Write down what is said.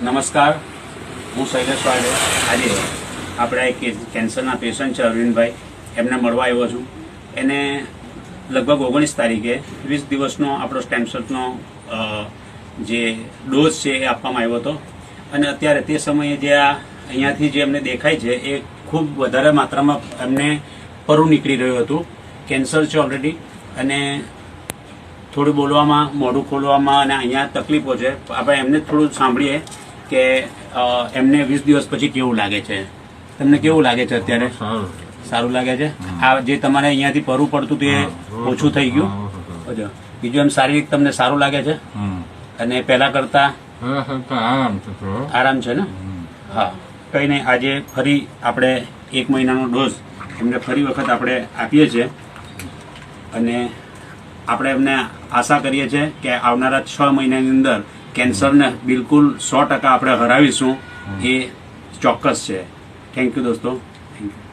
નમસ્કાર, હું શૈલેષ વાડે. આજે આપણે એક કેન્સરના પેશન્ટ છે અરવિંદભાઈ, એમને મળવા આવ્યો છું. એને લગભગ 19 તારીખે 20 દિવસનો આપણો સ્ટેમસેલનો જે ડોઝ છે એ આપવામાં આવ્યો હતો. અને અત્યારે તે સમયે જે અહીંયાથી જે એમને દેખાય છે એ ખૂબ વધારે માત્રામાં એમને પરુ નીકળી રહ્યું હતું. કેન્સર છે ઓલરેડી, અને થોડું બોલવામાં, મોઢું ખોલવામાં અને અહીંયા તકલીફો છે. આપણે એમને થોડું સાંભળીએ કે એમને 20 દિવસ પછી કેવું લાગે છે. તમને કેવું લાગે છે અત્યારે? સારું લાગે છે. આ જે તમારે અહીંયાથી પરુ પડતું તે ઓછું થઈ ગયું. બીજું એમ શારીરિક તમને સારું લાગે છે? અને પહેલા કરતા આરામ છે ને? હા, કંઈ નહીં. આજે ફરી આપણે 1 મહિનાનો ડોઝ એમને ફરી વખત આપણે આપીએ છીએ, અને આપણે એમને આશા કરીએ છીએ કે આવનારા 6 મહિનાની અંદર કેન્સરને બિલકુલ 100% આપણે હરાવીશું. એ ચોક્કસ છે. થેન્ક યુ દોસ્તો. Thank you.